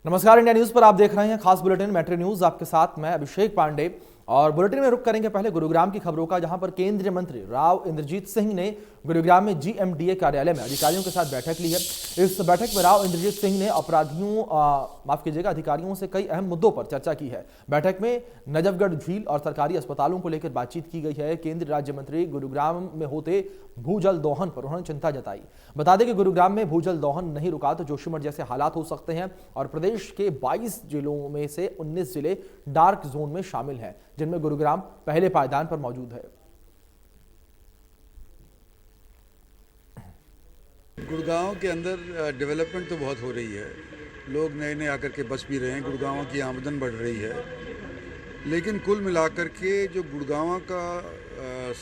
नमस्कार, India news पर आप देख रहे हैं खास बुलेटिन मैट्री न्यूज। आपके साथ मैं अभिषेक पांडे और बुलेटिन में रुक करेंगे पहले गुरुग्राम की खबरों का, जहां पर केंद्रीय मंत्री राव इंद्रजीत सिंह ने गुरुग्राम में जीएमडीए कार्यालय में अधिकारियों के साथ बैठक ली है। इस बैठक में राव इंद्रजीत सिंह ने अधिकारियों से कई अहम मुद्दों पर चर्चा की है। बैठक में नजफगढ़ झील और सरकारी अस्पतालों को लेकर बातचीत की गई है। केंद्रीय राज्य मंत्री गुरुग्राम में होते भूजल दोहन पर उन्होंने चिंता जताई। बता दें कि गुरुग्राम में भूजल दोहन नहीं रुका तो जोशीमठ जैसे हालात हो सकते हैं और प्रदेश के 22 जिलों में से 19 जिले डार्क जोन में शामिल हैं, जिनमें गुरुग्राम पहले पायदान पर मौजूद है। गुड़गांव के अंदर डेवलपमेंट तो बहुत हो रही है, लोग नए नए आकर के बस भी रहे हैं, गुड़गांव की आमदन बढ़ रही है, लेकिन कुल मिलाकर के जो गुड़गांव का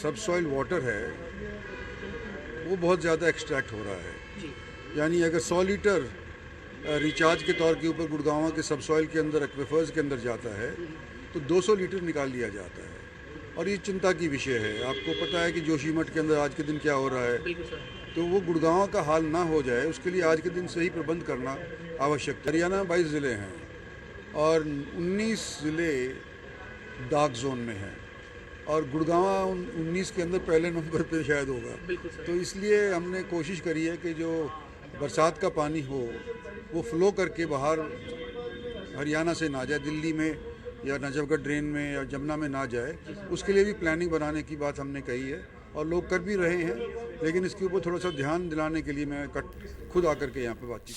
सब सॉइल वाटर है वो बहुत ज़्यादा एक्सट्रैक्ट हो रहा है। यानी अगर 100 लीटर रिचार्ज के तौर के ऊपर गुड़गांव के सब सॉइल के अंदर एक्वेफर्स के अंदर जाता है तो 200 लीटर निकाल लिया जाता है और ये चिंता की विषय है। आपको पता है कि जोशीमठ के अंदर आज के दिन क्या हो रहा है, तो वो गुड़गांव का हाल ना हो जाए उसके लिए आज के दिन से ही प्रबंध करना आवश्यक है। हरियाणा 22 ज़िले हैं और 19 ज़िले डार्क जोन में हैं और गुड़गांव 19 के अंदर पहले नंबर पे शायद होगा। तो इसलिए हमने कोशिश करी है कि जो बरसात का पानी हो वो फ्लो करके बाहर हरियाणा से ना जाए, दिल्ली में या नजफगढ़ ड्रेन में या जमुना में ना जाए, उसके लिए भी प्लानिंग बनाने की बात हमने कही है और लोग कर भी रहे हैं। लेकिन इसके ऊपर थोड़ा सा ध्यान दिलाने के लिए मैं खुद आकर के यहाँ पे बातचीत।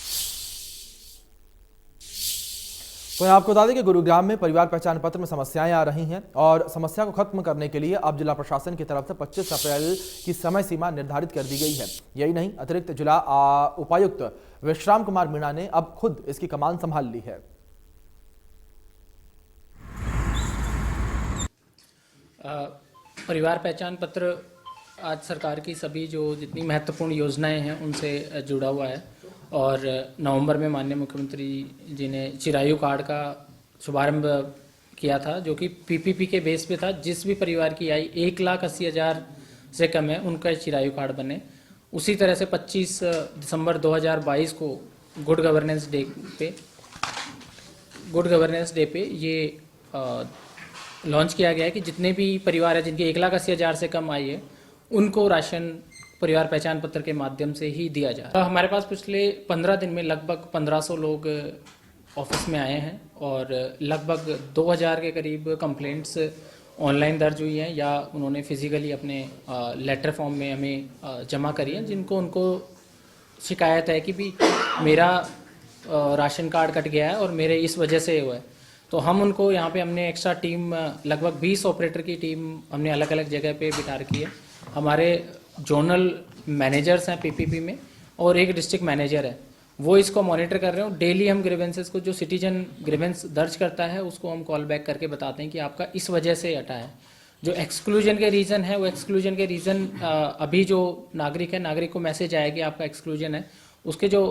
तो आपको बता दें कि गुरुग्राम में परिवार पहचान पत्र में समस्याएं आ रही हैं और समस्या को खत्म करने के लिए अब जिला प्रशासन की तरफ से 25 अप्रैल की समय सीमा निर्धारित कर दी गई है। यही नहीं, अतिरिक्त जिला उपायुक्त विश्राम कुमार मीणा ने अब खुद इसकी कमान संभाल ली है। परिवार पहचान पत्र आज सरकार की सभी जो जितनी महत्वपूर्ण योजनाएं हैं उनसे जुड़ा हुआ है और नवंबर में माननीय मुख्यमंत्री जी ने चिरायु कार्ड का शुभारंभ किया था, जो कि पीपीपी के बेस पे था। जिस भी परिवार की आय 1,80,000 से कम है उनका चिरायु कार्ड बने। उसी तरह से 25 दिसंबर 2022 को गुड गवर्नेंस डे पे ये लॉन्च किया गया है कि जितने भी परिवार हैं जिनकी 1,80,000 से कम आय है उनको राशन परिवार पहचान पत्र के माध्यम से ही दिया जा रहा है। हमारे पास पिछले 15 दिन में लगभग 1500 लोग ऑफिस में आए हैं और लगभग 2000 के करीब कंप्लेंट्स ऑनलाइन दर्ज हुई हैं या उन्होंने फिजिकली अपने लेटर फॉर्म में हमें जमा करी हैं, जिनको उनको शिकायत है कि भी मेरा राशन कार्ड कट गया है और मेरे इस वजह से हुआ है। तो हम उनको यहाँ पे हमने एक्स्ट्रा टीम लगभग 20 ऑपरेटर की टीम हमने अलग अलग जगह पे बिठा रखी है। हमारे जोनल मैनेजर्स हैं पीपीपी में और एक डिस्ट्रिक्ट मैनेजर है, वो इसको मॉनिटर कर रहे हो। डेली हम ग्रीवेंसेस को, जो सिटीजन ग्रीवेंस दर्ज करता है उसको हम कॉल बैक करके बताते हैं कि आपका इस वजह से हटा है। जो एक्सक्लूजन के रीज़न है वो एक्सक्लूजन के रीज़न अभी जो नागरिक है, नागरिक को मैसेज आया कि आपका एक्सक्लूजन है, उसके जो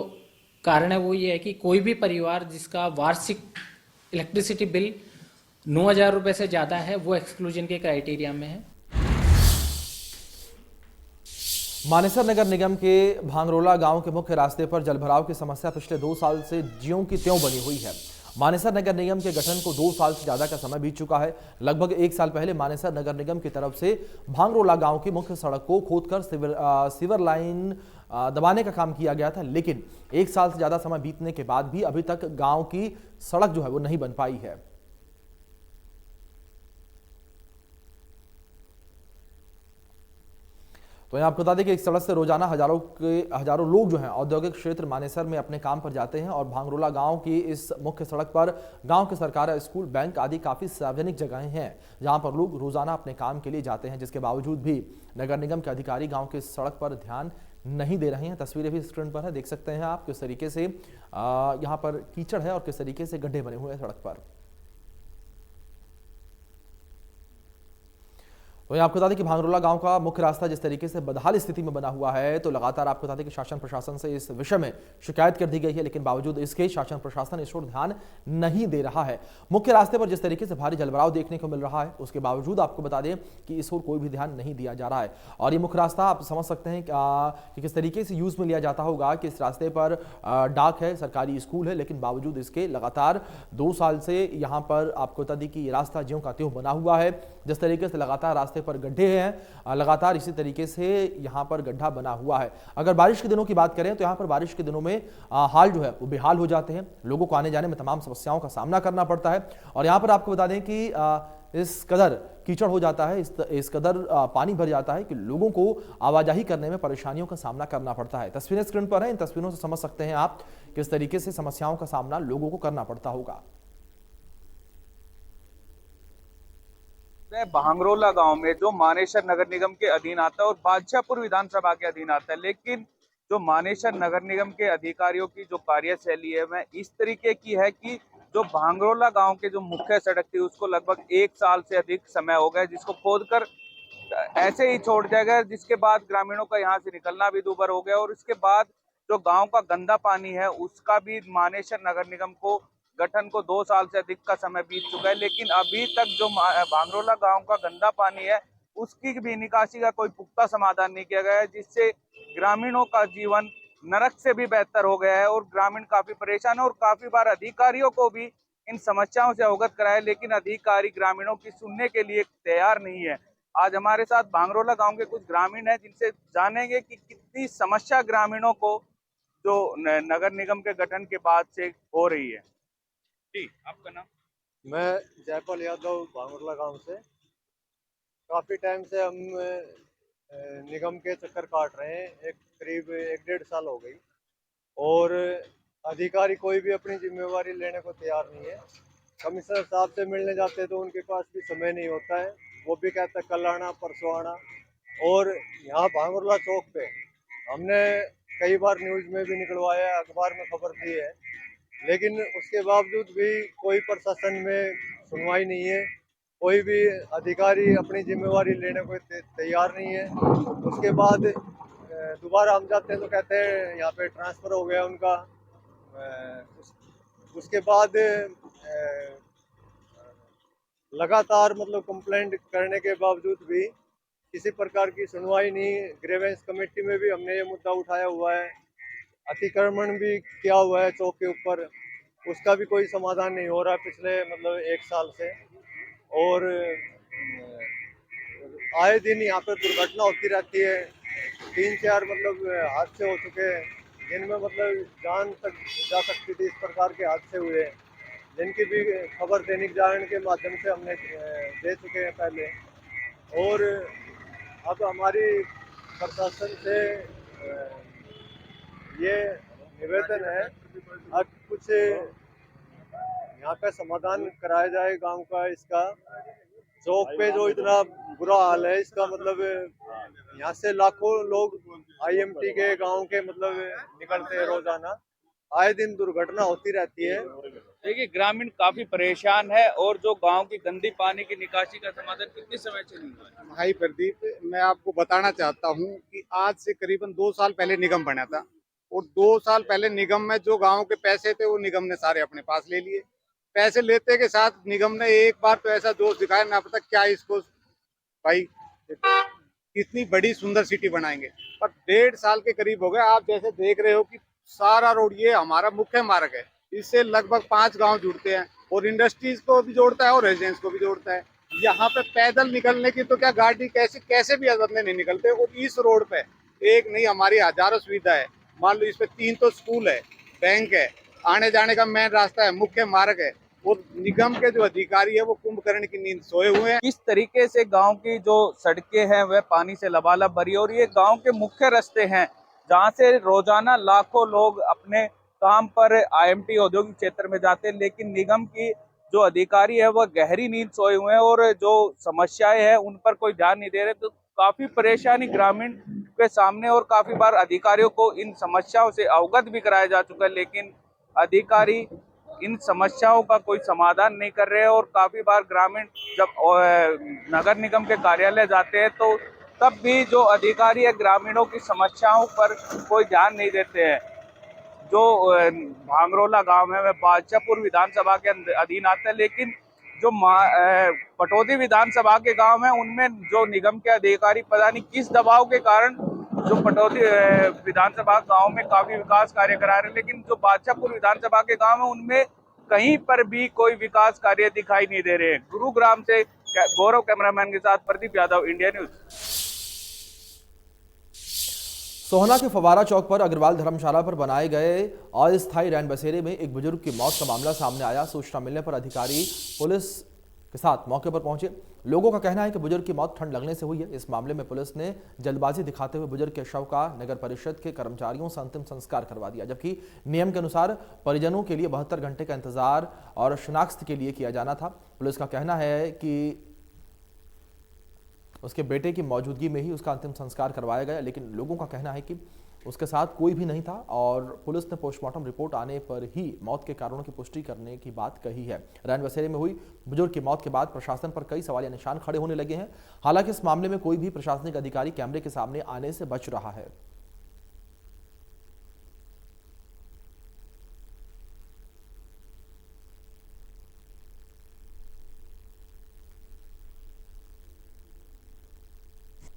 कारण है वो ये है कि कोई भी परिवार जिसका वार्षिक इलेक्ट्रिसिटी बिल 9,000 रुपये से ज़्यादा है वो एक्सक्लूजन के क्राइटेरिया में है। मानेसर नगर निगम के भांगरोला गांव के मुख्य रास्ते पर जलभराव की समस्या पिछले 2 साल से ज्यों की त्यों बनी हुई है। मानेसर नगर निगम के गठन को 2 साल से ज्यादा का समय बीत चुका है। लगभग 1 साल पहले मानेसर नगर निगम की तरफ से भांगरोला गांव की मुख्य सड़क को खोदकर सीवर लाइन दबाने का काम किया गया था, लेकिन 1 साल से ज्यादा समय बीतने के बाद भी अभी तक गांव की सड़क जो है वो नहीं बन पाई है। तो यहाँ आपको बता दें कि एक सड़क से रोजाना हजारों लोग जो हैं औद्योगिक क्षेत्र मानेसर में अपने काम पर जाते हैं और भांगरोला गांव की इस मुख्य सड़क पर गांव के सरकारी स्कूल, बैंक आदि काफी सार्वजनिक जगहें हैं जहां पर लोग रोजाना अपने काम के लिए जाते हैं, जिसके बावजूद भी नगर निगम के अधिकारी गांव की सड़क पर ध्यान नहीं दे रहे हैं। तस्वीरें भी स्क्रीन पर है, देख सकते हैं आप किस तरीके से यहाँ पर कीचड़ है और किस तरीके से गड्ढे बने हुए हैं सड़क पर। वहीं आपको बता दें कि भांगरोला गांव का मुख्य रास्ता जिस तरीके से बदहाल स्थिति में बना हुआ है, तो लगातार आपको बता दें कि शासन प्रशासन से इस विषय में शिकायत कर दी गई है, लेकिन बावजूद इसके शासन प्रशासन इस ओर ध्यान नहीं दे रहा है। मुख्य रास्ते पर जिस तरीके से भारी जलभराव देखने को मिल रहा है, उसके बावजूद आपको बता दें कि इस ओर कोई भी ध्यान नहीं दिया जा रहा है। और ये मुख्य रास्ता आप समझ सकते हैं कि किस तरीके से यूज में लिया जाता होगा कि इस रास्ते पर डाक है, सरकारी स्कूल है, लेकिन बावजूद इसके लगातार 2 साल से यहाँ पर आपको बता दें कि ये रास्ता ज्यों का त्यों बना हुआ है। जिस तरीके से लगातार रास्ते पर गड्ढे हैं, लगातार इसी तरीके से यहाँ पर गड्ढा बना हुआ है। अगर बारिश के दिनों की बात करें तो यहाँ पर बारिश के दिनों में हाल जो है वो बेहाल हो जाते हैं, लोगों को आने जाने में तमाम समस्याओं का सामना करना पड़ता है। और यहाँ पर आपको बता दें कि इस कदर कीचड़ हो जाता है, इस कदर पानी भर जाता है कि लोगों को आवाजाही करने में परेशानियों का सामना करना पड़ता है। तस्वीरें स्क्रीन पर हैं, इन तस्वीरों से समझ सकते हैं आप किस तरीके से समस्याओं का सामना लोगों को करना पड़ता होगा। भांगरोला गांव में जो मानेसर नगर निगम के अधीन आता है और बादशाहपुर विधानसभा के अधीन आता है, लेकिन जो मानेसर नगर निगम के अधिकारियों की जो कार्यशैली है वह इस तरीके की है कि जो भांगरोला गांव के जो मुख्य सड़क थी उसको लगभग 1 साल से अधिक समय हो गया, जिसको खोदकर ऐसे ही छोड़ दिया गया, जिसके बाद ग्रामीणों का यहाँ से निकलना भी दूभर हो गया। और इसके बाद जो गांव का गंदा पानी है उसका भी मानेसर नगर निगम को गठन को 2 साल से अधिक का समय बीत चुका है, लेकिन अभी तक जो भांगरोला गांव का गंदा पानी है उसकी भी निकासी का कोई पुख्ता समाधान नहीं किया गया है, जिससे ग्रामीणों का जीवन नरक से भी बेहतर हो गया है और ग्रामीण काफी परेशान है। और काफी बार अधिकारियों को भी इन समस्याओं से अवगत कराया, लेकिन अधिकारी ग्रामीणों की सुनने के लिए तैयार नहीं है। आज हमारे साथ भांगरोला गांव के कुछ ग्रामीण हैं, जिनसे जानेंगे कि कितनी समस्या ग्रामीणों को जो नगर निगम के गठन के बाद से हो रही है। जी, आपका नाम? मैं जयपाल यादव, भांगरोला गांव से। काफ़ी टाइम से हम निगम के चक्कर काट रहे हैं, करीब 1-1.5 साल हो गई, और अधिकारी कोई भी अपनी जिम्मेवारी लेने को तैयार नहीं है। कमिश्नर साहब से मिलने जाते हैं तो उनके पास भी समय नहीं होता है, वो भी कहते हैं कल आना परसों आना। और यहाँ भांगरोला चौक पे हमने कई बार न्यूज़ में भी निकलवाया है, अखबार में खबर दी है, लेकिन उसके बावजूद भी कोई प्रशासन में सुनवाई नहीं है, कोई भी अधिकारी अपनी जिम्मेवारी लेने को तैयार नहीं है। उसके बाद दोबारा हम जाते हैं तो कहते हैं यहाँ पे ट्रांसफ़र हो गया उनका। उसके बाद लगातार मतलब कंप्लेंट करने के बावजूद भी किसी प्रकार की सुनवाई नहीं। ग्रीवेंस कमेटी में भी हमने ये मुद्दा उठाया हुआ है, अतिक्रमण भी किया हुआ है चौक के ऊपर, उसका भी कोई समाधान नहीं हो रहा पिछले मतलब 1 साल से। और आए दिन यहाँ पर दुर्घटना होती रहती है, 3-4 मतलब हादसे हो चुके हैं, जिनमें मतलब जान तक जा सकती थी, इस प्रकार के हादसे हुए, जिनकी भी खबर दैनिक जागरण के माध्यम से हमने दे चुके हैं पहले। और अब हमारी प्रशासन से ये निवेदन है, अब कुछ यहाँ पे समाधान कराया जाए गांव का। इसका चौक पे जो इतना बुरा हाल है, इसका मतलब यहाँ से लाखों लोग आईएमटी के गांव के मतलब निकलते हैं रोजाना, आए दिन दुर्घटना होती रहती है। देखिए, ग्रामीण काफी परेशान है और जो गांव की गंदी पानी की निकासी का समाधान कितने समय से नहीं हुआ है? भाई प्रदीप, मैं आपको बताना चाहता हूं कि आज से करीबन 2 साल पहले निगम बना था, और 2 साल पहले निगम में जो गांव के पैसे थे वो निगम ने सारे अपने पास ले लिए। पैसे लेते के साथ निगम ने एक बार तो ऐसा जोश दिखाया, ना पता क्या इसको भाई इतनी बड़ी सुंदर सिटी बनाएंगे, पर 1.5 साल के करीब हो गए। आप जैसे देख रहे हो कि सारा रोड, ये हमारा मुख्य मार्ग है, इससे लगभग 5 गांव जुड़ते हैं और इंडस्ट्रीज को भी जोड़ता है और रेजिडेंस को भी जोड़ता है। यहाँ पे पैदल निकलने की तो क्या, गाड़ी कैसे भी बंदे नहीं निकलते। और इस रोड पे एक नहीं, हमारी हजारों सुविधा है। मान लो इस पे 3 तो स्कूल है, बैंक है, आने जाने का मेन रास्ता है, मुख्य मार्ग है। और निगम के जो अधिकारी है वो कुंभकर्ण की नींद सोए हुए हैं। किस तरीके से गांव की जो सड़कें हैं वह पानी से लबालब भरी है, और ये गांव के मुख्य रास्ते हैं जहां से रोजाना लाखों लोग अपने काम पर आईएमटी औद्योगिक क्षेत्र में जाते हैं, लेकिन निगम की जो अधिकारी है वह गहरी नींद सोए हुए हैं और जो समस्याएं हैं उन पर कोई ध्यान नहीं दे रहे। तो काफी परेशानी ग्रामीण के सामने, और काफी बार अधिकारियों को इन समस्याओं से अवगत भी कराया जा चुका है, लेकिन अधिकारी इन समस्याओं का कोई समाधान नहीं कर रहे हैं। और काफी बार ग्रामीण जब नगर निगम के कार्यालय जाते हैं तो तब भी जो अधिकारी है ग्रामीणों की समस्याओं पर कोई ध्यान नहीं देते हैं। जो भांगरोला गांव है वह बादशाहपुर विधानसभा के अधीन आता है, लेकिन जो पटौदी विधानसभा के गांव हैं उनमें जो निगम के अधिकारी पता नहीं किस दबाव के कारण जो पटौदी विधानसभा गांव में काफी विकास कार्य करा रहे हैं, लेकिन जो बादशाहपुर विधानसभा के गांव है उनमें कहीं पर भी कोई विकास कार्य दिखाई नहीं दे रहे हैं। गुरुग्राम से गौरव कैमरामैन के साथ प्रदीप यादव, इंडिया न्यूज। सोहना के फवारा चौक पर अग्रवाल धर्मशाला पर बनाए गए अस्थायी रैन बसेरे में एक बुजुर्ग की मौत का मामला सामने आया। सूचना मिलने पर अधिकारी पुलिस के साथ मौके पर पहुंचे। लोगों का कहना है कि बुजुर्ग की मौत ठंड लगने से हुई है। इस मामले में पुलिस ने जल्दबाजी दिखाते हुए बुजुर्ग के शव का नगर परिषद के कर्मचारियों से अंतिम संस्कार करवा दिया, जबकि नियम के अनुसार परिजनों के लिए 72 घंटे का इंतजार और शिनाख्त के लिए किया जाना था। पुलिस का कहना है कि उसके बेटे की मौजूदगी में ही उसका अंतिम संस्कार करवाया गया, लेकिन लोगों का कहना है कि उसके साथ कोई भी नहीं था और पुलिस ने पोस्टमार्टम रिपोर्ट आने पर ही मौत के कारणों की पुष्टि करने की बात कही है। रैन बसेरे में हुई बुजुर्ग की मौत के बाद प्रशासन पर कई सवालिया निशान खड़े होने लगे हैं। हालांकि इस मामले में कोई भी प्रशासनिक अधिकारी कैमरे के सामने आने से बच रहा है।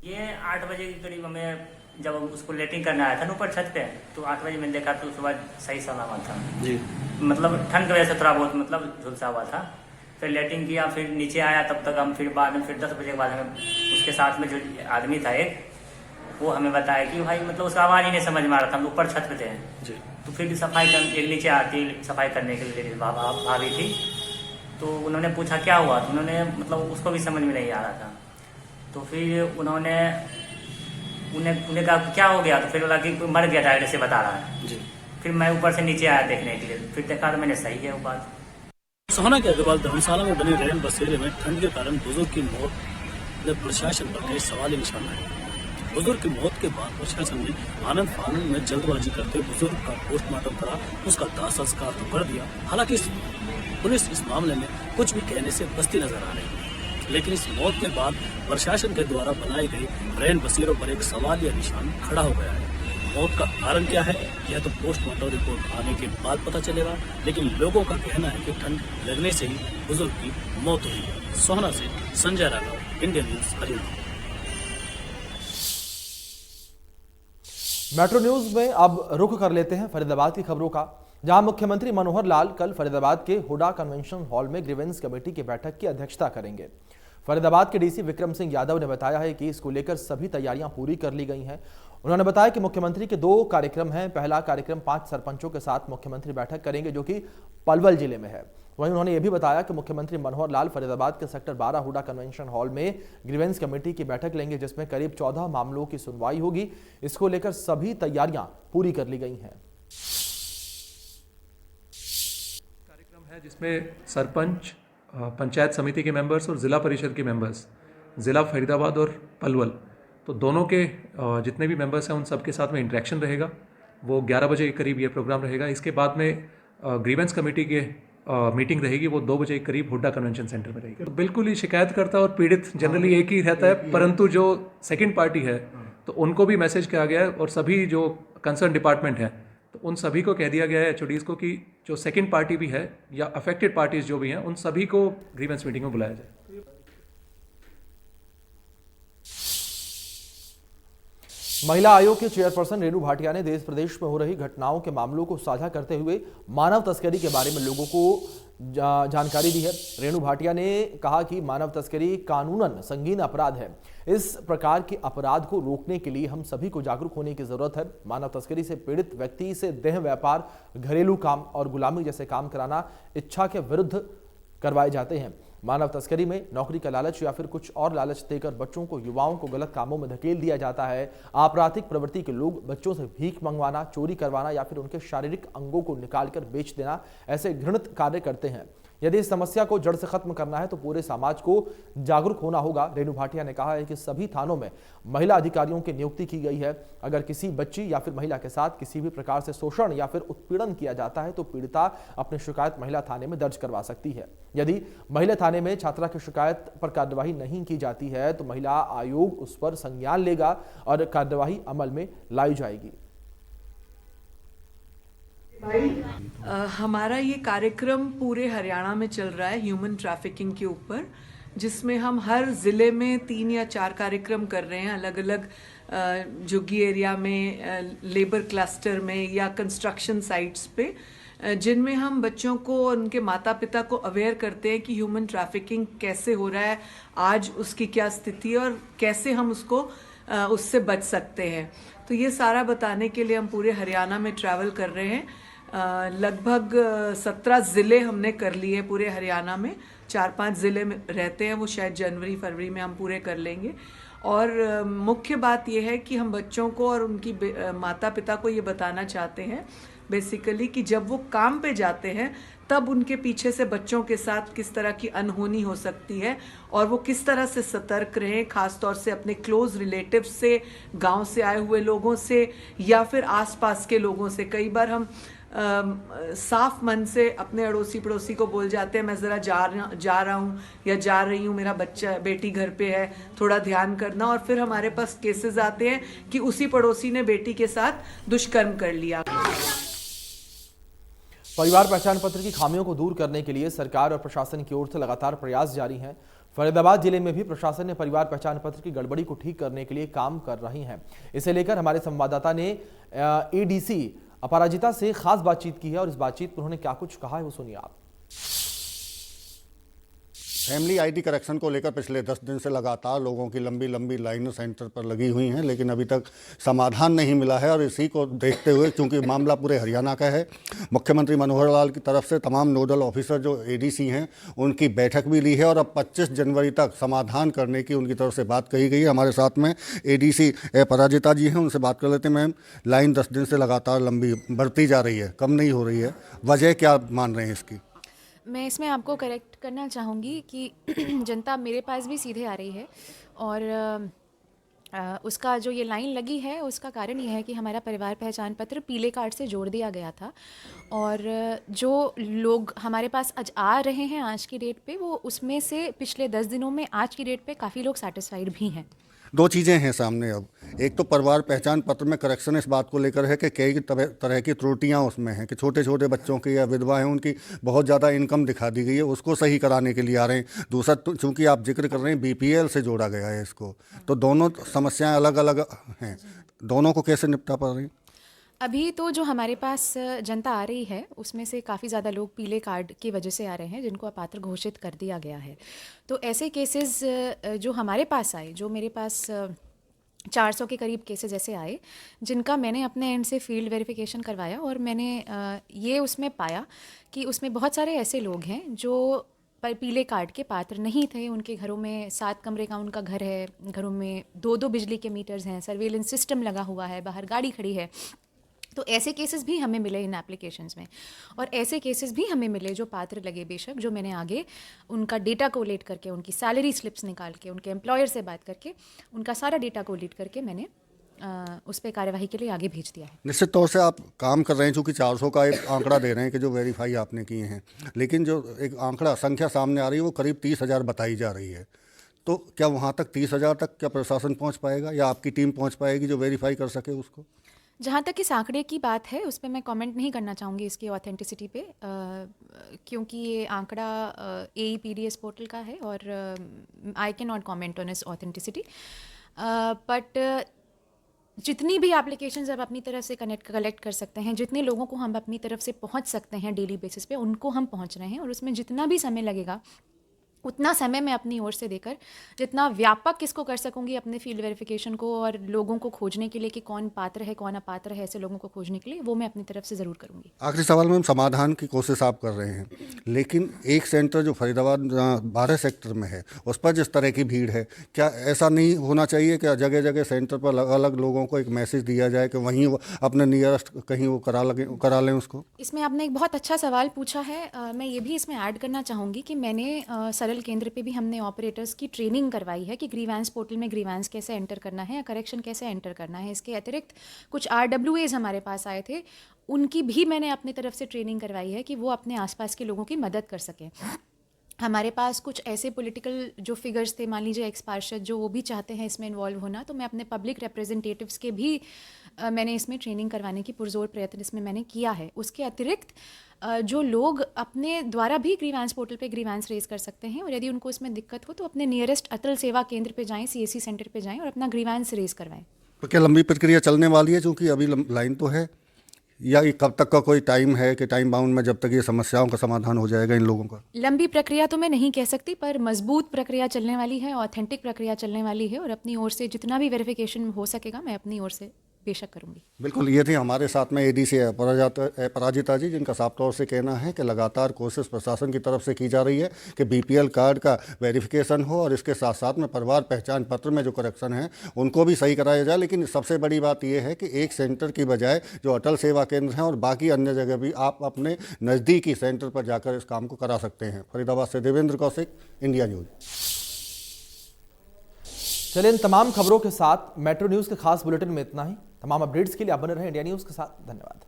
ये 8 बजे के करीब हमें जब उसको लेटिंग करने आया था ना ऊपर छत पे, तो 8 बजे मैंने देखा तो सुबह सही सलामत था जी। मतलब ठंड की वजह से थोड़ा बहुत मतलब झुलसा हुआ था। फिर लेटिंग किया, फिर नीचे आया, तब तक हम फिर बाद में फिर 10 बजे के बाद हमें उसके साथ में जो आदमी था एक, वो हमें बताया कि भाई मतलब उसका आवाज़ ही नहीं समझ में आ रहा था। हम ऊपर छत पे थे जी। तो फिर सफाई कर एक नीचे आती सफाई करने के लिए भाभी थी, तो उन्होंने पूछा क्या हुआ, तो उन्होंने मतलब उसको भी समझ में नहीं आ रहा था। तो फिर उन्होंने उन्हें कहा क्या हो गया, तो फिर बोला कि मर गया था ऐसे बता रहा है जी। फिर मैं ऊपर से नीचे आया देखने के लिए, फिर देखा तो मैंने सही है वो बात। सोहना के अग्रवाल धर्मशाला में बने रैन बसेरे में ठंड के कारण बुजुर्ग की मौत ने प्रशासन पर कई सवाल निशान आए। बुजुर्ग की मौत के बाद प्रशासन ने आनंद फानंद में जल्दबाजी करते बुजुर्ग का पोस्टमार्टम करा, उसका दाह संस्कार तो कर दिया। हालांकि पुलिस इस मामले में कुछ भी कहने से बचती नजर आ रही है, लेकिन इस मौत के बाद प्रशासन के द्वारा बनाई गई रैन बसेरों पर एक सवालिया निशान खड़ा हो गया है। मौत का कारण क्या है यह तो पोस्टमार्टम रिपोर्ट आने के बाद पता चलेगा, लेकिन लोगों का कहना है कि ठंड लगने से ही बुजुर्ग की मौत हुई है। सोहना से Sanjay Raghav, Indian news, Haryana. Metro news में अब रुख कर लेते हैं फरीदाबाद की खबरों का, जहां मुख्यमंत्री मनोहर लाल कल फरीदाबाद के हुडा कन्वेंशन हॉल में ग्रीवेंस कमेटी की बैठक की अध्यक्षता करेंगे। फरीदाबाद के डीसी विक्रम सिंह यादव ने बताया है कि इसको लेकर सभी तैयारियां पूरी कर ली गई हैं। उन्होंने बताया कि मुख्यमंत्री के 2 कार्यक्रम हैं। पहला कार्यक्रम 5 सरपंचों के साथ मुख्यमंत्री बैठक करेंगे, जो कि पलवल जिले में है। वहीं उन्होंने ये भी बताया कि मुख्यमंत्री मनोहर लाल फरीदाबाद के सेक्टर 12 हुडा कन्वेंशन हॉल में ग्रीवेंस कमेटी की बैठक लेंगे, जिसमें करीब 14 मामलों की सुनवाई होगी। इसको लेकर सभी तैयारियां पूरी कर ली गई हैं। कार्यक्रम है जिसमें सरपंच, पंचायत समिति के मेंबर्स और ज़िला परिषद के मेंबर्स, ज़िला फरीदाबाद और पलवल, तो दोनों के जितने भी मेंबर्स हैं उन सब के साथ में इंटरेक्शन रहेगा। वो 11 बजे के करीब ये प्रोग्राम रहेगा। इसके बाद में ग्रीवेंस कमेटी के मीटिंग रहेगी, वो 2 बजे के करीब हुड्डा कन्वेंशन सेंटर में रहेगी। तो बिल्कुल ही शिकायतकर्ता और पीड़ित जनरली एक ही रहता है, परंतु जो सेकेंड पार्टी है तो उनको भी मैसेज किया गया है और सभी जो कंसर्न डिपार्टमेंट है तो उन सभी को कह दिया गया है HODs को कि जो सेकंड पार्टी भी है या अफेक्टेड पार्टीज जो भी हैं उन सभी को ग्रीवेंस मीटिंग में बुलाया जाए। महिला आयोग के चेयरपर्सन रेणु भाटिया ने देश प्रदेश में हो रही घटनाओं के मामलों को साझा करते हुए मानव तस्करी के बारे में लोगों को जानकारी दी है। रेणु भाटिया ने कहा कि मानव तस्करी कानूनन संगीन अपराध है। इस प्रकार के अपराध को रोकने के लिए हम सभी को जागरूक होने की जरूरत है। मानव तस्करी से पीड़ित व्यक्ति से देह व्यापार, घरेलू काम और गुलामी जैसे काम कराना इच्छा के विरुद्ध करवाए जाते हैं। मानव तस्करी में नौकरी का लालच या फिर कुछ और लालच देकर बच्चों को, युवाओं को गलत कामों में धकेल दिया जाता है। आपराधिक प्रवृत्ति के लोग बच्चों से भीख मंगवाना, चोरी करवाना या फिर उनके शारीरिक अंगों को निकालकर बेच देना ऐसे घृणित कार्य करते हैं। यदि इस समस्या को जड़ से खत्म करना है तो पूरे समाज को जागरूक होना होगा। रेणु भाटिया ने कहा है कि सभी थानों में महिला अधिकारियों की नियुक्ति की गई है। अगर किसी बच्ची या फिर महिला के साथ किसी भी प्रकार से शोषण या फिर उत्पीड़न किया जाता है तो पीड़िता अपनी शिकायत महिला थाने में दर्ज करवा सकती है। यदि महिला थाने में छात्रा की शिकायत पर कार्यवाही नहीं की जाती है तो महिला आयोग उस पर संज्ञान लेगा और कार्यवाही अमल में लाई जाएगी। हमारा ये कार्यक्रम पूरे हरियाणा में चल रहा है ह्यूमन ट्रैफिकिंग के ऊपर, जिसमें हम हर ज़िले में 3 या 4 कार्यक्रम कर रहे हैं, अलग अलग झुग्गी एरिया में, लेबर क्लस्टर में या कंस्ट्रक्शन साइट्स पे, जिनमें हम बच्चों को और उनके माता पिता को अवेयर करते हैं कि ह्यूमन ट्रैफिकिंग कैसे हो रहा है, आज उसकी क्या स्थिति है और कैसे हम उससे बच सकते हैं। तो ये सारा बताने के लिए हम पूरे हरियाणा में ट्रैवल कर रहे हैं। लगभग 17 ज़िले हमने कर लिए पूरे हरियाणा में। 4-5 ज़िले में रहते हैं, वो शायद जनवरी फरवरी में हम पूरे कर लेंगे। और मुख्य बात यह है कि हम बच्चों को और उनकी माता पिता को ये बताना चाहते हैं बेसिकली कि जब वो काम पे जाते हैं तब उनके पीछे से बच्चों के साथ किस तरह की अनहोनी हो सकती है और वो किस तरह से सतर्क रहें, खास तौर से अपने क्लोज रिलेटिव्स से, गांव से आए हुए लोगों से या फिर आसपास के लोगों से। कई बार हम साफ मन से अपने अड़ोसी पड़ोसी को बोल जाते हैं मैं ज़रा जा रहा हूँ या जा रही हूँ, मेरा बेटी घर पे है, थोड़ा ध्यान करना, और फिर हमारे पास केसेस आते हैं कि उसी पड़ोसी ने बेटी के साथ दुष्कर्म कर लिया। परिवार पहचान पत्र की खामियों को दूर करने के लिए सरकार और प्रशासन की ओर से लगातार प्रयास जारी हैं। फरीदाबाद जिले में भी प्रशासन ने परिवार पहचान पत्र की गड़बड़ी को ठीक करने के लिए काम कर रही हैं। इसे लेकर हमारे संवाददाता ने एडीसी अपराजिता से खास बातचीत की है और इस बातचीत में उन्होंने क्या कुछ कहा है वो सुनिए आप। फैमिली आईडी करेक्शन को लेकर पिछले 10 दिन से लगातार लोगों की लंबी लंबी लाइनें सेंटर पर लगी हुई हैं, लेकिन अभी तक समाधान नहीं मिला है। और इसी को देखते हुए, क्योंकि मामला पूरे हरियाणा का है, मुख्यमंत्री मनोहर लाल की तरफ से तमाम नोडल ऑफिसर जो एडीसी हैं उनकी बैठक भी ली है और अब 25 जनवरी तक समाधान करने की उनकी तरफ से बात कही गई है। हमारे साथ में एडीसी अपराजिता जी हैं, उनसे बात कर लेते हैं। मैम, लाइन 10 दिन से लगातार लंबी बढ़ती जा रही है, कम नहीं हो रही है, वजह क्या मान रहे हैं इसकी? मैं इसमें आपको करेक्ट करना चाहूँगी कि जनता मेरे पास भी सीधे आ रही है और उसका जो ये लाइन लगी है उसका कारण ये है कि हमारा परिवार पहचान पत्र पीले कार्ड से जोड़ दिया गया था और जो लोग हमारे पास आज आ रहे हैं आज की डेट पे, वो उसमें से पिछले 10 दिनों में आज की डेट पे काफ़ी लोग सेटिस्फाइड भी हैं। 2 चीज़ें हैं सामने अब। एक तो परिवार पहचान पत्र में करेक्शन इस बात को लेकर है कि कई तरह की त्रुटियां उसमें हैं कि छोटे छोटे बच्चों की या विधवा हैं उनकी बहुत ज़्यादा इनकम दिखा दी गई है, उसको सही कराने के लिए आ रहे हैं। दूसरा, चूँकि आप जिक्र कर रहे हैं बीपीएल से जोड़ा गया है इसको, तो दोनों समस्याएं अलग अलग हैं, दोनों को कैसे निपटा पा रही? अभी तो जो हमारे पास जनता आ रही है उसमें से काफ़ी ज़्यादा लोग पीले कार्ड की वजह से आ रहे हैं जिनको अपात्र घोषित कर दिया गया है। तो ऐसे केसेस जो हमारे पास आए, जो मेरे पास 400 के करीब केसेस ऐसे आए जिनका मैंने अपने एंड से फील्ड वेरिफिकेशन करवाया और मैंने ये उसमें पाया कि उसमें बहुत सारे ऐसे लोग हैं जो पर पीले कार्ड के पात्र नहीं थे। उनके घरों में 7 कमरे का उनका घर है, घरों में 2-2 बिजली के मीटर्स हैं, सर्वेलेंस सिस्टम लगा हुआ है, बाहर गाड़ी खड़ी है। तो ऐसे केसेस भी हमें मिले इन एप्लीकेशंस में और ऐसे केसेस भी हमें मिले जो पात्र लगे बेशक, जो मैंने आगे उनका डेटा कोलेट करके, उनकी सैलरी स्लिप्स निकाल के, उनके एम्प्लॉयर से बात करके, उनका सारा डेटा कोलेट करके मैंने उस पर कार्यवाही के लिए आगे भेज दिया है। निश्चित तौर से आप काम कर रहे हैं, चूँकि 400 का एक आंकड़ा दे रहे हैं कि जो वेरीफाई आपने किए हैं, लेकिन जो एक आंकड़ा संख्या सामने आ रही है वो करीब 30,000 बताई जा रही है। तो क्या वहाँ तक 30,000 तक क्या प्रशासन पहुँच पाएगा या आपकी टीम पहुँच पाएगी जो वेरीफाई कर सके उसको? जहाँ तक इस आंकड़े की बात है उस पर मैं कमेंट नहीं करना चाहूँगी इसकी ऑथेंटिसिटी पे, क्योंकि ये आंकड़ा AEPDS पोर्टल का है और I can not comment on इस ऑथेंटिसिटी। बट जितनी भी एप्लीकेशंस आप अपनी तरफ से कलेक्ट कर सकते हैं, जितने लोगों को हम अपनी तरफ से पहुँच सकते हैं डेली बेसिस पे, उनको हम पहुँच रहे हैं और उसमें जितना भी समय लगेगा उतना समय मैं अपनी ओर से देकर जितना व्यापक इसको कर सकूंगी अपने फील्ड वेरिफिकेशन को और लोगों को खोजने के लिए कि कौन पात्र है कौन अपात्र है, ऐसे लोगों को खोजने के लिए वो मैं अपनी तरफ से ज़रूर करूंगी। आखिरी सवाल में समाधान की कोशिश आप कर रहे हैं, लेकिन एक सेंटर जो फरीदाबाद 12 सेक्टर में है उस पर जिस तरह की भीड़ है, क्या ऐसा नहीं होना चाहिए कि जगह जगह सेंटर पर अलग अलग लोगों को एक मैसेज दिया जाए कि वहीं वो अपने नियरेस्ट कहीं वो करा लें उसको? इसमें आपने एक बहुत अच्छा सवाल पूछा है। मैं ये भी इसमें ऐड करना चाहूँगी कि मैंने सरल केंद्र पे भी हमने ऑपरेटर्स की ट्रेनिंग करवाई है कि ग्रीवेंस पोर्टल में ग्रीवेंस कैसे एंटर करना है या करेक्शन कैसे एंटर करना है। इसके अतिरिक्त कुछ RWAs हमारे पास आए थे, उनकी भी मैंने अपनी तरफ से ट्रेनिंग करवाई है कि वो अपने आसपास के लोगों की मदद कर सकें। हमारे पास कुछ ऐसे पॉलिटिकल जो फिगर्स थे, मान लीजिए एक्स पार्षद, जो वो भी चाहते हैं इसमें इन्वॉल्व होना, तो मैं अपने पब्लिक रिप्रेजेंटेटिव्स के भी मैंने इसमें ट्रेनिंग करवाने की पुरजोर प्रयत्न इसमें मैंने किया है। उसके अतिरिक्त जो लोग अपने द्वारा भी ग्रीवेंस पोर्टल पे ग्रीवेंस रेज कर सकते हैं और यदि उनको इसमें दिक्कत हो तो अपने नियरेस्ट अटल सेवा केंद्र पे जाएं, CAC सेंटर पे जाएं और अपना ग्रीवेंस रेज करवाएं। तो क्या लंबी प्रक्रिया चलने वाली है, क्योंकि अभी लाइन तो है, या ये कब तक का कोई टाइम है कि टाइम बाउंड में जब तक ये समस्याओं का समाधान हो जाएगा इन लोगों का? लंबी प्रक्रिया तो मैं नहीं कह सकती, पर मजबूत प्रक्रिया चलने वाली है, ऑथेंटिक प्रक्रिया चलने वाली है और अपनी ओर से जितना भी वेरिफिकेशन हो सकेगा मैं अपनी ओर से बेशक करूंगी। बिल्कुल, ये थे हमारे साथ में ADC अपराजिता जी, जिनका साफ तौर से कहना है कि लगातार कोशिश प्रशासन की तरफ से की जा रही है कि BPL कार्ड का वेरिफिकेशन हो और इसके साथ साथ में परिवार पहचान पत्र में जो करेक्शन है उनको भी सही कराया जाए। लेकिन सबसे बड़ी बात यह है कि एक सेंटर की बजाय जो अटल सेवा केंद्र हैं और बाकी अन्य जगह भी आप अपने नज़दीकी सेंटर पर जाकर इस काम को करा सकते हैं। फरीदाबाद से देवेंद्र कौशिक, इंडिया न्यूज़। चलिए, इन तमाम खबरों के साथ मेट्रो न्यूज़ के खास बुलेटिन में इतना ही। तमाम अपडेट्स के लिए आप बने रहें इंडिया न्यूज़ के साथ। धन्यवाद।